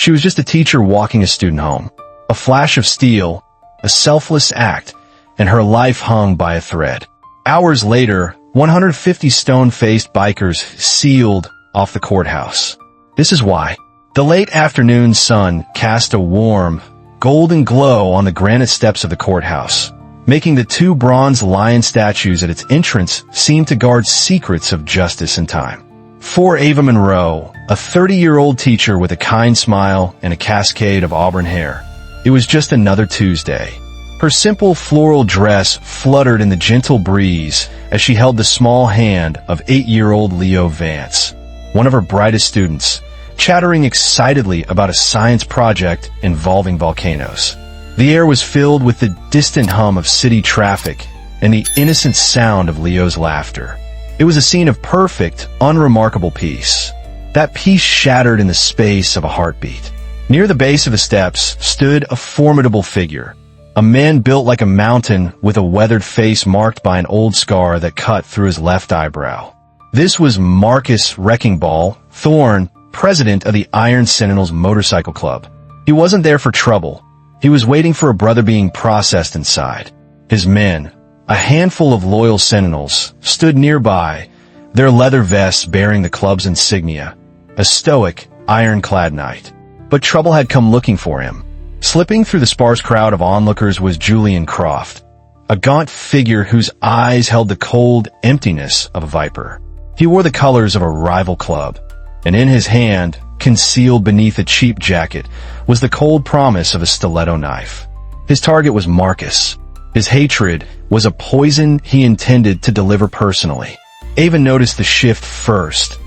She was just a teacher walking a student home. A flash of steel, a selfless act, and her life hung by a thread. Hours later, 150 stone-faced bikers sealed off the courthouse. This is why. The late afternoon sun cast a warm, golden glow on the granite steps of the courthouse, making the two bronze lion statues at its entrance seem to guard secrets of justice and time. For Ava Monroe, a 30-year-old teacher with a kind smile and a cascade of auburn hair, it was just another Tuesday. Her simple floral dress fluttered in the gentle breeze as she held the small hand of 8-year-old Leo Vance, one of her brightest students, chattering excitedly about a science project involving volcanoes. The air was filled with the distant hum of city traffic and the innocent sound of Leo's laughter. It was a scene of perfect, unremarkable peace. That peace shattered in the space of a heartbeat. Near the base of the steps stood a formidable figure, a man built like a mountain with a weathered face marked by an old scar that cut through his left eyebrow. This was Marcus Wrecking Ball Thorne, president of the Iron Sentinels Motorcycle Club. He wasn't there for trouble. He was waiting for a brother being processed inside. His men, a handful of loyal sentinels, stood nearby, their leather vests bearing the club's insignia, a stoic, ironclad knight. But trouble had come looking for him. Slipping through the sparse crowd of onlookers was Julian Croft, a gaunt figure whose eyes held the cold emptiness of a viper. He wore the colors of a rival club, and in his hand, concealed beneath a cheap jacket, was the cold promise of a stiletto knife. His target was Marcus. His hatred was a poison he intended to deliver personally. Ava noticed the shift first.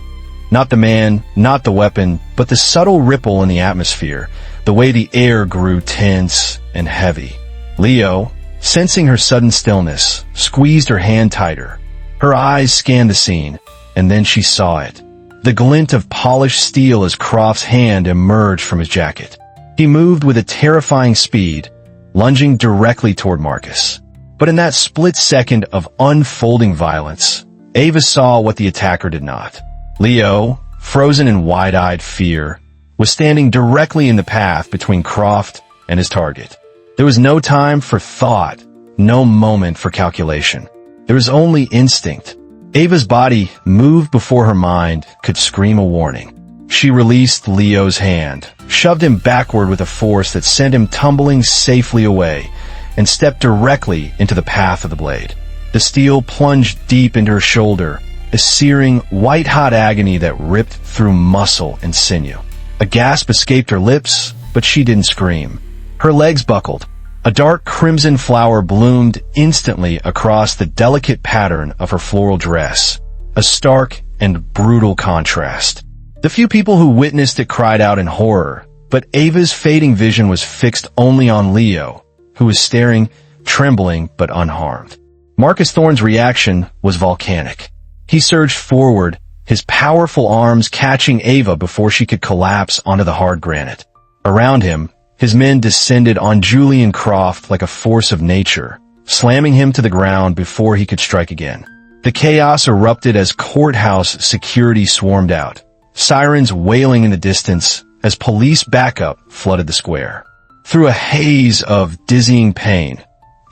Not the man, not the weapon, but the subtle ripple in the atmosphere, the way the air grew tense and heavy. Leo, sensing her sudden stillness, squeezed her hand tighter. Her eyes scanned the scene, and then she saw it. The glint of polished steel as Croft's hand emerged from his jacket. He moved with a terrifying speed, lunging directly toward Marcus. But in that split second of unfolding violence, Ava saw what the attacker did not. Leo, frozen in wide-eyed fear, was standing directly in the path between Croft and his target. There was no time for thought, no moment for calculation. There was only instinct. Ava's body moved before her mind could scream a warning. She released Leo's hand, shoved him backward with a force that sent him tumbling safely away, and stepped directly into the path of the blade. The steel plunged deep into her shoulder, a searing, white-hot agony that ripped through muscle and sinew. A gasp escaped her lips, but she didn't scream. Her legs buckled. A dark crimson flower bloomed instantly across the delicate pattern of her floral dress, a stark and brutal contrast. The few people who witnessed it cried out in horror, but Ava's fading vision was fixed only on Leo, who was staring, trembling but unharmed. Marcus Thorne's reaction was volcanic. He surged forward, his powerful arms catching Ava before she could collapse onto the hard granite. Around him, his men descended on Julian Croft like a force of nature, slamming him to the ground before he could strike again. The chaos erupted as Courthouse security swarmed out, sirens wailing in the distance as police backup flooded the square. Through a haze of dizzying pain,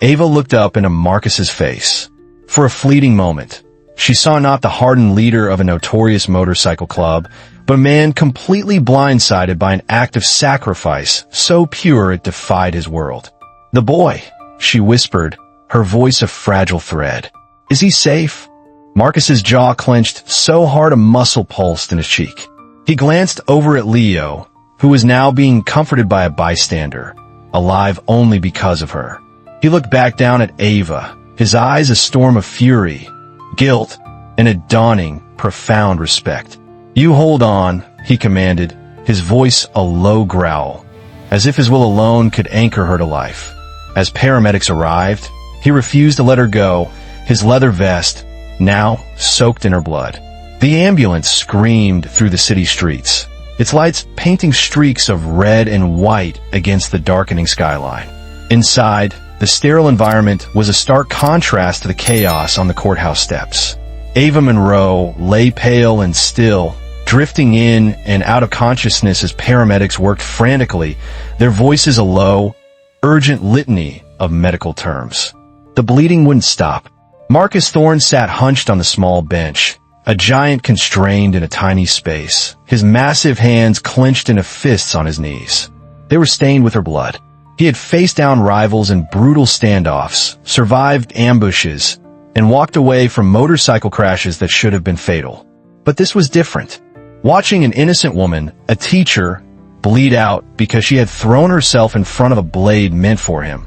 Ava looked up into Marcus's face. For a fleeting moment, she saw not the hardened leader of a notorious motorcycle club, but a man completely blindsided by an act of sacrifice so pure it defied his world. "The boy," she whispered, her voice a fragile thread. "Is he safe?" Marcus's jaw clenched so hard a muscle pulsed in his cheek. He glanced over at Leo, who was now being comforted by a bystander, alive only because of her. He looked back down at Ava, his eyes a storm of fury, guilt, and a dawning, profound respect. "You hold on," he commanded, his voice a low growl, as if his will alone could anchor her to life. As paramedics arrived, he refused to let her go, his leather vest now soaked in her blood. The ambulance screamed through the city streets, its lights painting streaks of red and white against the darkening skyline. Inside, the sterile environment was a stark contrast to the chaos on the courthouse steps. Ava Monroe lay pale and still, drifting in and out of consciousness as paramedics worked frantically, their voices a low, urgent litany of medical terms. The bleeding wouldn't stop. Marcus Thorne sat hunched on the small bench, a giant constrained in a tiny space, his massive hands clenched into fists on his knees. They were stained with her blood. He had faced down rivals in brutal standoffs, survived ambushes, and walked away from motorcycle crashes that should have been fatal. But this was different. Watching an innocent woman, a teacher, bleed out because she had thrown herself in front of a blade meant for him.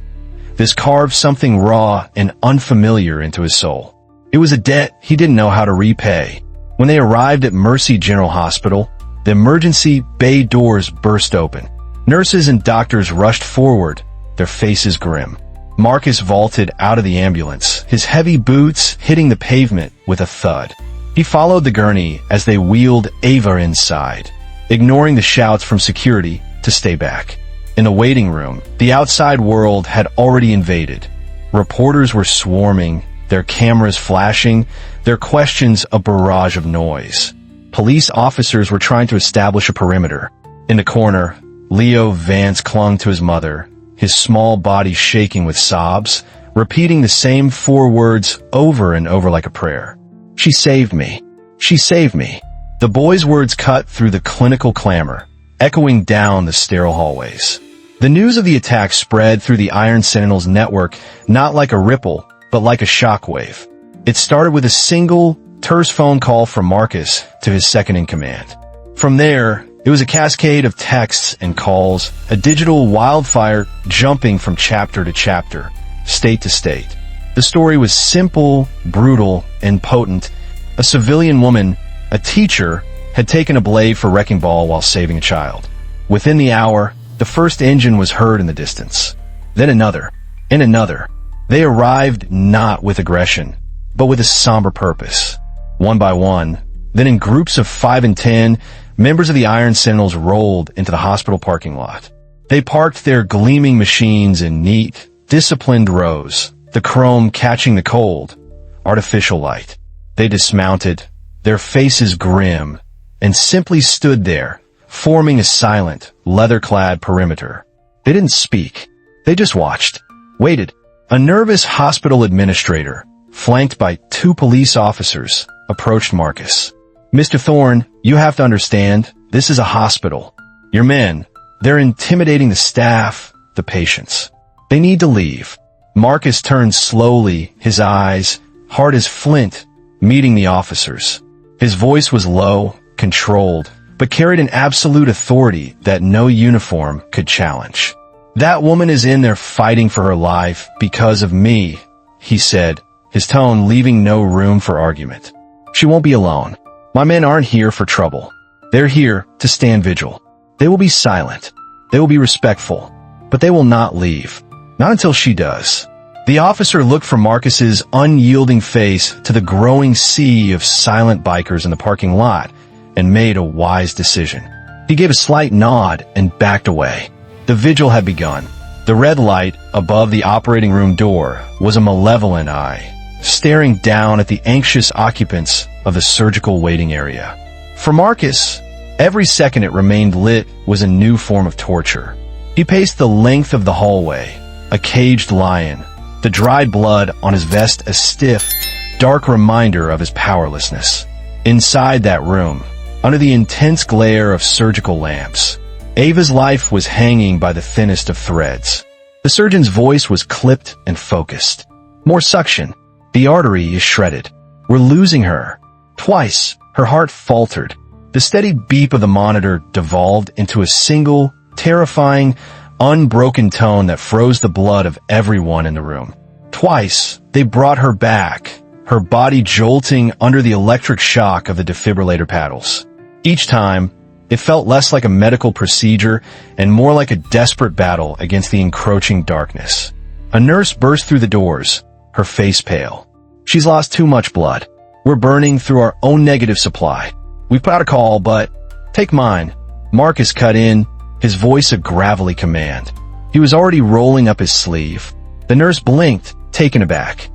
This carved something raw and unfamiliar into his soul. It was a debt he didn't know how to repay. When they arrived at Mercy General Hospital, the emergency bay doors burst open. Nurses and doctors rushed forward, their faces grim. Marcus vaulted out of the ambulance, his heavy boots hitting the pavement with a thud. He followed the gurney as they wheeled Ava inside, ignoring the shouts from security to stay back. In the waiting room, the outside world had already invaded. Reporters were swarming, their cameras flashing, their questions a barrage of noise. Police officers were trying to establish a perimeter. In the corner, Leo Vance clung to his mother, his small body shaking with sobs, repeating the same 4 words over and over like a prayer. "She saved me. She saved me." The boy's words cut through the clinical clamor, echoing down the sterile hallways. The news of the attack spread through the Iron Sentinels network, not like a ripple, but like a shockwave. It started with a single, terse phone call from Marcus to his second-in-command. From there, it was a cascade of texts and calls, a digital wildfire jumping from chapter to chapter, state to state. The story was simple, brutal, and potent. A civilian woman, a teacher, had taken a blade for wrecking ball while saving a child. Within the hour, the first engine was heard in the distance. Then another, and another. They arrived not with aggression, but with a somber purpose. One by one, then in groups of 5 and 10, members of the Iron Sentinels rolled into the hospital parking lot. They parked their gleaming machines in neat, disciplined rows, the chrome catching the cold, artificial light. They dismounted, their faces grim, and simply stood there, forming a silent, leather-clad perimeter. They didn't speak. They just watched, waited. A nervous hospital administrator, flanked by 2 police officers, approached Marcus. "Mr. Thorne, you have to understand, this is a hospital. Your men, they're intimidating the staff, the patients. They need to leave." Marcus turned slowly, his eyes, hard as flint, meeting the officers. His voice was low, controlled, but carried an absolute authority that no uniform could challenge. "That woman is in there fighting for her life because of me," he said, his tone leaving no room for argument. "She won't be alone. My men aren't here for trouble. They're here to stand vigil. They will be silent. They will be respectful, but they will not leave. Not until she does." The officer looked from Marcus's unyielding face to the growing sea of silent bikers in the parking lot and made a wise decision. He gave a slight nod and backed away. The vigil had begun. The red light above the operating room door was a malevolent eye, staring down at the anxious occupants of the surgical waiting area. For Marcus, every second it remained lit was a new form of torture. He paced the length of the hallway, a caged lion, the dried blood on his vest a stiff, dark reminder of his powerlessness. Inside that room, under the intense glare of surgical lamps, Ava's life was hanging by the thinnest of threads. The surgeon's voice was clipped and focused. "More suction. The artery is shredded. We're losing her." Twice, her heart faltered. The steady beep of the monitor devolved into a single, terrifying, unbroken tone that froze the blood of everyone in the room. Twice, they brought her back, her body jolting under the electric shock of the defibrillator paddles. Each time, it felt less like a medical procedure and more like a desperate battle against the encroaching darkness. A nurse burst through the doors, her face pale. "She's lost too much blood. We're burning through our own negative supply. We've put out a call, but take mine." Marcus cut in, his voice a gravelly command. He was already rolling up his sleeve. The nurse blinked, taken aback.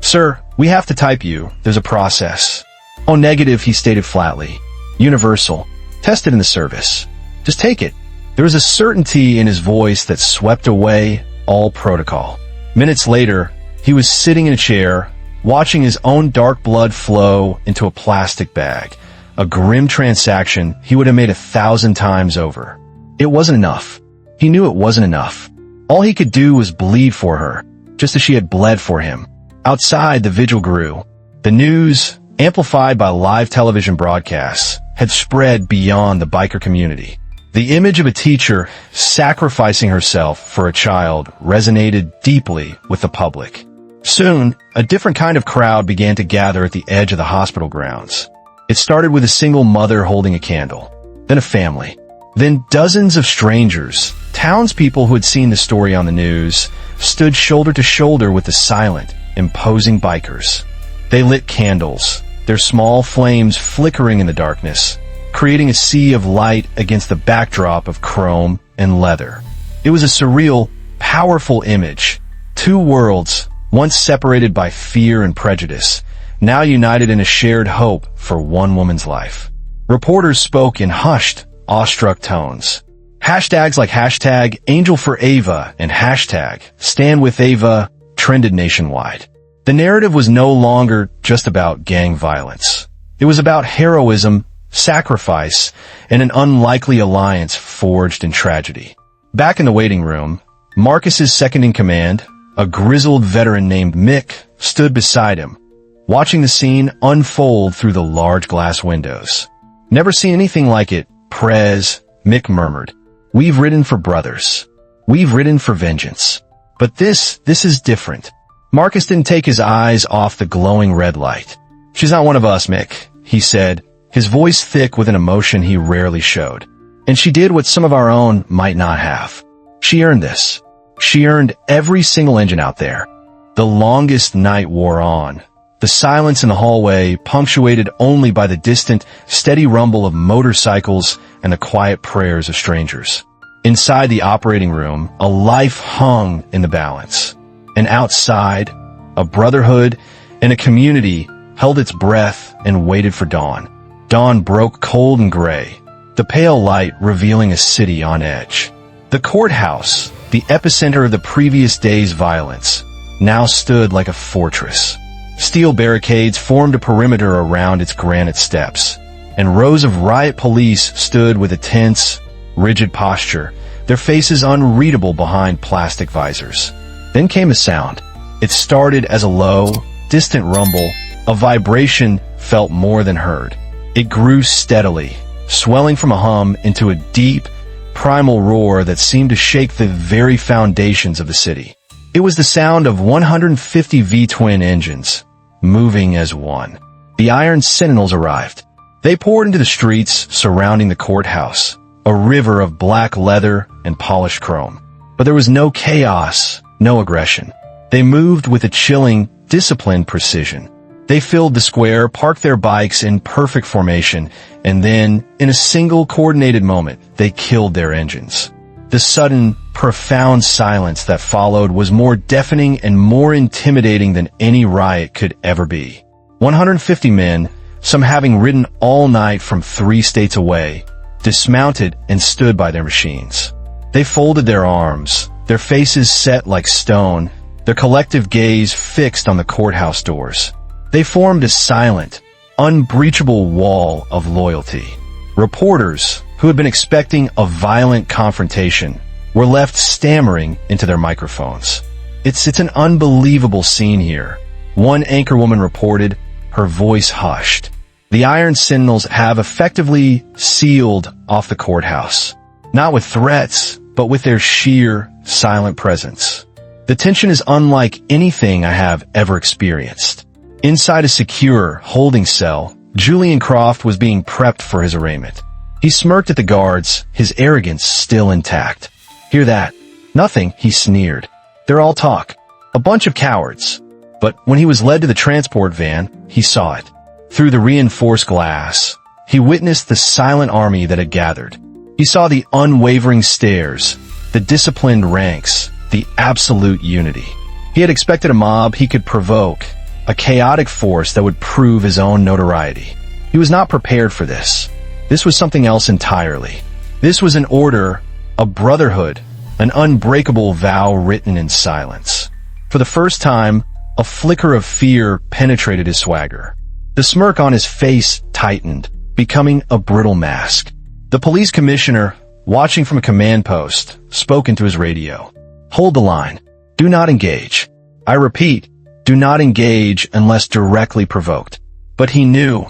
"Sir, we have to type you. There's a process." "Oh, negative," he stated flatly. universal, tested in the service. Just take it. There was a certainty in his voice that swept away all protocol. Minutes later, he was sitting in a chair, watching his own dark blood flow into a plastic bag, a grim transaction he would have made 1,000 times over. It wasn't enough. He knew it wasn't enough. All he could do was bleed for her, just as she had bled for him. Outside, the vigil grew. The news, amplified by live television broadcasts, had spread beyond the biker community. The image of a teacher sacrificing herself for a child resonated deeply with the public. Soon, a different kind of crowd began to gather at the edge of the hospital grounds. It started with a single mother holding a candle, then a family, then dozens of strangers. Townspeople who had seen the story on the news stood shoulder to shoulder with the silent, imposing bikers. They lit candles, their small flames flickering in the darkness, creating a sea of light against the backdrop of chrome and leather. It was a surreal, powerful image. Two worlds, once separated by fear and prejudice, now united in a shared hope for one woman's life. Reporters spoke in hushed, awestruck tones. Hashtags like hashtag Angel for Ava and hashtag Stand with Ava trended nationwide. The narrative was no longer just about gang violence. It was about heroism, sacrifice, and an unlikely alliance forged in tragedy. Back in the waiting room, Marcus's second-in-command, a grizzled veteran named Mick, stood beside him, watching the scene unfold through the large glass windows. "Never seen anything like it, Prez," Mick murmured. "We've ridden for brothers. We've ridden for vengeance. But this is different." Marcus didn't take his eyes off the glowing red light. "She's not one of us, Mick," he said, his voice thick with an emotion he rarely showed. "And she did what some of our own might not have. She earned this. She earned every single engine out there." The longest night wore on. The silence in the hallway, punctuated only by the distant, steady rumble of motorcycles and the quiet prayers of strangers. Inside the operating room, a life hung in the balance. And outside, a brotherhood and a community held its breath and waited for dawn. Dawn broke cold and gray, the pale light revealing a city on edge. The courthouse, the epicenter of the previous day's violence, now stood like a fortress. Steel barricades formed a perimeter around its granite steps, and rows of riot police stood with a tense, rigid posture, their faces unreadable behind plastic visors. Then came a sound. It started as a low, distant rumble, a vibration felt more than heard. It grew steadily, swelling from a hum into a deep, primal roar that seemed to shake the very foundations of the city. It was the sound of 150 V-twin engines, moving as one. The Iron Sentinels arrived. They poured into the streets surrounding the courthouse, a river of black leather and polished chrome. But there was no chaos, no aggression. They moved with a chilling, disciplined precision. They filled the square, parked their bikes in perfect formation, and then, in a single coordinated moment, they killed their engines. The sudden, profound silence that followed was more deafening and more intimidating than any riot could ever be. 150 men, some having ridden all night from 3 states away, dismounted and stood by their machines. They folded their arms, their faces set like stone, their collective gaze fixed on the courthouse doors. They formed a silent, unbreachable wall of loyalty. Reporters, who had been expecting a violent confrontation, were left stammering into their microphones. It's an unbelievable scene here. One anchorwoman reported, her voice hushed. The Iron Sentinels have effectively sealed off the courthouse, not with threats, but with their sheer, silent presence. The tension is unlike anything I have ever experienced. Inside a secure, holding cell, Julian Croft was being prepped for his arraignment. He smirked at the guards, his arrogance still intact. "Hear that?" "Nothing," he sneered. "They're all talk. A bunch of cowards." But when he was led to the transport van, he saw it. Through the reinforced glass, he witnessed the silent army that had gathered. He saw the unwavering stares, the disciplined ranks, the absolute unity. He had expected a mob he could provoke, a chaotic force that would prove his own notoriety. He was not prepared for this. This was something else entirely. This was an order, a brotherhood, an unbreakable vow written in silence. For the first time, a flicker of fear penetrated his swagger. The smirk on his face tightened, becoming a brittle mask. The police commissioner, watching from a command post, spoke into his radio. "Hold the line. Do not engage. I repeat, do not engage unless directly provoked." But he knew,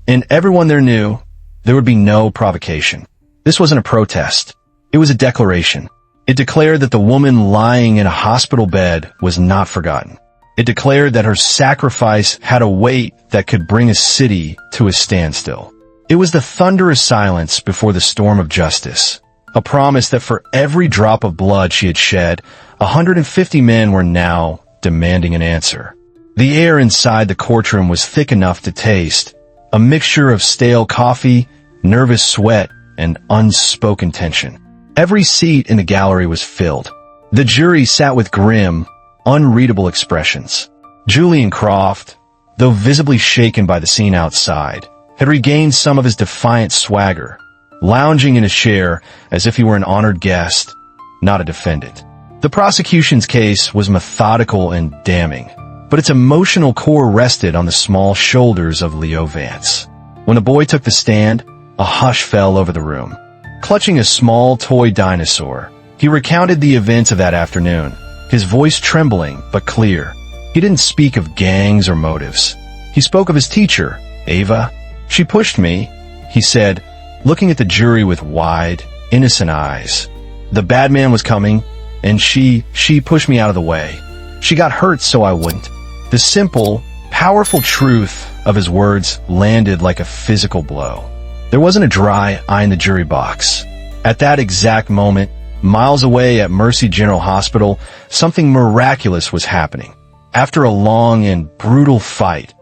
and everyone there knew, there would be no provocation. This wasn't a protest. It was a declaration. It declared that the woman lying in a hospital bed was not forgotten. It declared that her sacrifice had a weight that could bring a city to a standstill. It was the thunderous silence before the storm of justice, a promise that for every drop of blood she had shed, 150 men were now demanding an answer. The air inside the courtroom was thick enough to taste, a mixture of stale coffee, nervous sweat, and unspoken tension. Every seat in the gallery was filled. The jury sat with grim, unreadable expressions. Julian Croft, though visibly shaken by the scene outside, had regained some of his defiant swagger, lounging in a chair as if he were an honored guest, not a defendant. The prosecution's case was methodical and damning, but its emotional core rested on the small shoulders of Leo Vance. When the boy took the stand, a hush fell over the room. Clutching a small toy dinosaur, he recounted the events of that afternoon, his voice trembling but clear. He didn't speak of gangs or motives. He spoke of his teacher, Ava. "She pushed me," he said, looking at the jury with wide, innocent eyes. "The bad man was coming, and she pushed me out of the way. She got hurt so I wouldn't." The simple, powerful truth of his words landed like a physical blow. There wasn't a dry eye in the jury box. At that exact moment, miles away at Mercy General Hospital, something miraculous was happening. After a long and brutal fight,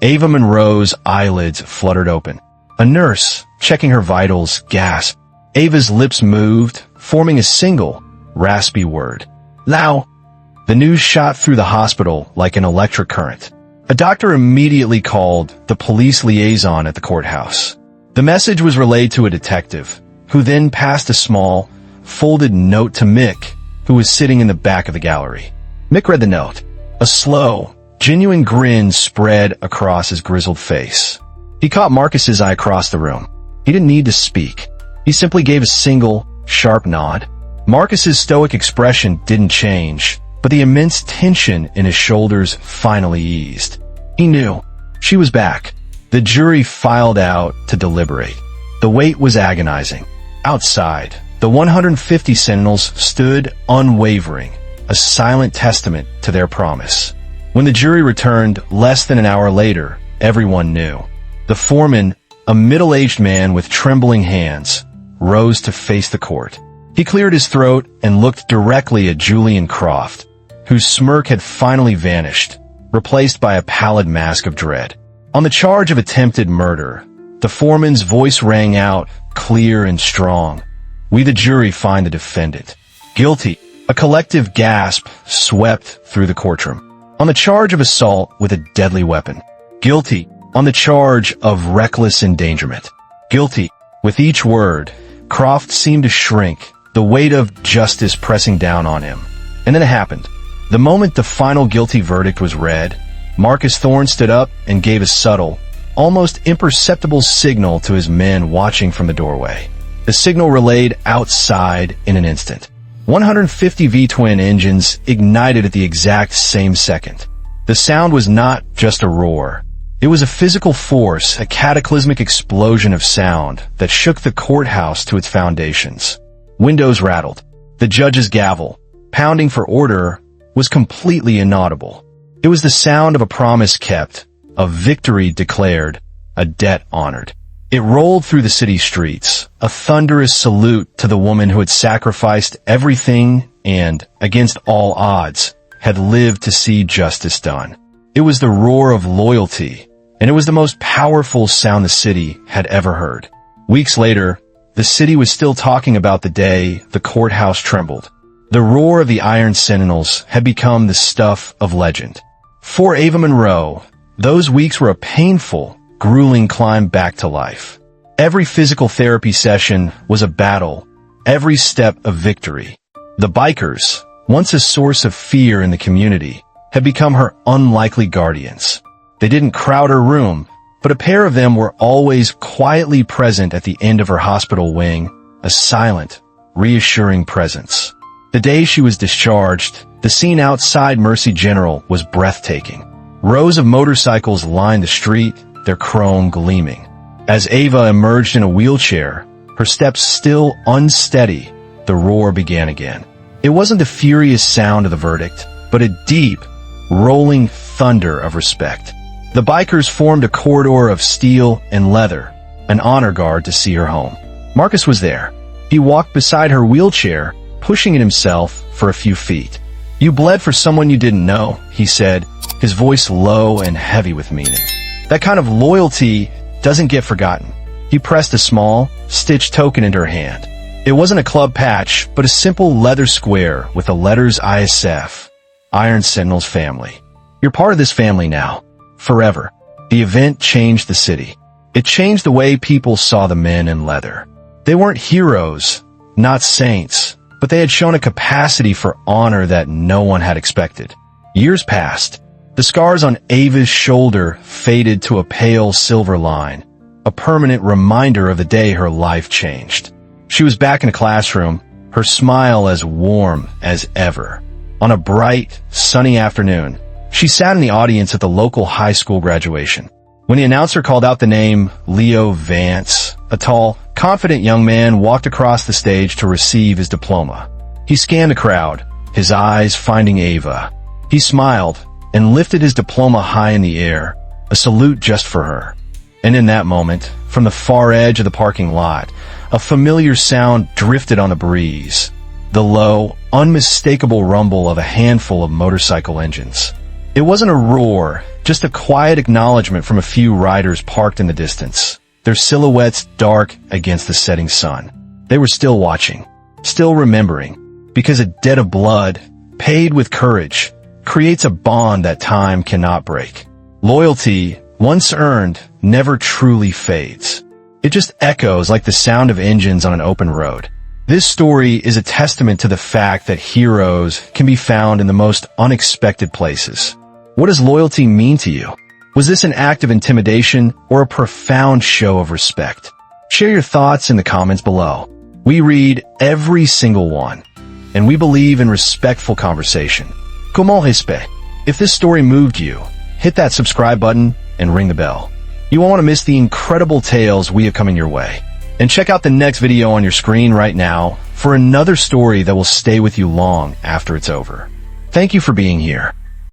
Ava Monroe's eyelids fluttered open. A nurse, checking her vitals, gasped. Ava's lips moved, forming a single, raspy word. "Lao!" The news shot through the hospital like an electric current. A doctor immediately called the police liaison at the courthouse. The message was relayed to a detective, who then passed a small, folded note to Mick, who was sitting in the back of the gallery. Mick read the note. A slow, genuine grin spread across his grizzled face. He caught Marcus's eye across the room. He didn't need to speak. He simply gave a single, sharp nod. Marcus's stoic expression didn't change, but the immense tension in his shoulders finally eased. He knew. She was back. The jury filed out to deliberate. The wait was agonizing. Outside, the 150 Sentinels stood unwavering, a silent testament to their promise. When the jury returned less than an hour later, everyone knew. The foreman, a middle-aged man with trembling hands, rose to face the court. He cleared his throat and looked directly at Julian Croft, whose smirk had finally vanished, replaced by a pallid mask of dread. On the charge of attempted murder, the foreman's voice rang out, clear and strong. "We the jury find the defendant guilty." A collective gasp swept through the courtroom. On the charge of assault with a deadly weapon. Guilty. On the charge of reckless endangerment. Guilty. With each word, Croft seemed to shrink, the weight of justice pressing down on him. And then it happened. The moment the final guilty verdict was read, Marcus Thorne stood up and gave a subtle, almost imperceptible signal to his men watching from the doorway. The signal relayed outside in an instant. 150 V-twin engines ignited at the exact same second. The sound was not just a roar. It was a physical force, a cataclysmic explosion of sound that shook the courthouse to its foundations. Windows rattled. The judge's gavel, pounding for order, was completely inaudible. It was the sound of a promise kept, a victory declared, a debt honored. It rolled through the city streets, a thunderous salute to the woman who had sacrificed everything and, against all odds, had lived to see justice done. It was the roar of loyalty, and it was the most powerful sound the city had ever heard. Weeks later, the city was still talking about the day the courthouse trembled. The roar of the Iron Sentinels had become the stuff of legend. For Ava Monroe, those weeks were a painful, grueling climb back to life. Every physical therapy session was a battle, every step a victory. The bikers, once a source of fear in the community, had become her unlikely guardians. They didn't crowd her room, but a pair of them were always quietly present at the end of her hospital wing, a silent, reassuring presence. The day she was discharged, the scene outside Mercy General was breathtaking. Rows of motorcycles lined the street, their chrome gleaming. As Ava emerged in a wheelchair, her steps still unsteady, the roar began again. It wasn't the furious sound of the verdict, but a deep, rolling thunder of respect. The bikers formed a corridor of steel and leather, an honor guard to see her home. Marcus was there. He walked beside her wheelchair, pushing it himself for a few feet. "You bled for someone you didn't know," he said, his voice low and heavy with meaning. That kind of loyalty doesn't get forgotten. He pressed a small, stitched token into her hand. It wasn't a club patch, but a simple leather square with the letters ISF, Iron Sentinels family. "You're part of this family now. Forever." The event changed the city. It changed the way people saw the men in leather. They weren't heroes, not saints, but they had shown a capacity for honor that no one had expected. Years passed. The scars on Ava's shoulder faded to a pale silver line, a permanent reminder of the day her life changed. She was back in a classroom, her smile as warm as ever. On a bright, sunny afternoon, she sat in the audience at the local high school graduation. When the announcer called out the name Leo Vance, a tall, confident young man walked across the stage to receive his diploma. He scanned the crowd, his eyes finding Ava. He smiled and lifted his diploma high in the air, a salute just for her. And in that moment, from the far edge of the parking lot, a familiar sound drifted on the breeze. The low, unmistakable rumble of a handful of motorcycle engines. It wasn't a roar, just a quiet acknowledgement from a few riders parked in the distance, their silhouettes dark against the setting sun. They were still watching, still remembering, because a debt of blood, paid with courage, creates a bond that time cannot break. Loyalty, once earned, never truly fades. It just echoes like the sound of engines on an open road. This story is a testament to the fact that heroes can be found in the most unexpected places. What does loyalty mean to you? Was this an act of intimidation or a profound show of respect? Share your thoughts in the comments below. We read every single one, and we believe in respectful conversation. Comment respect? If this story moved you, hit that subscribe button and ring the bell. You won't want to miss the incredible tales we have coming your way. And check out the next video on your screen right now for another story that will stay with you long after it's over. Thank you for being here.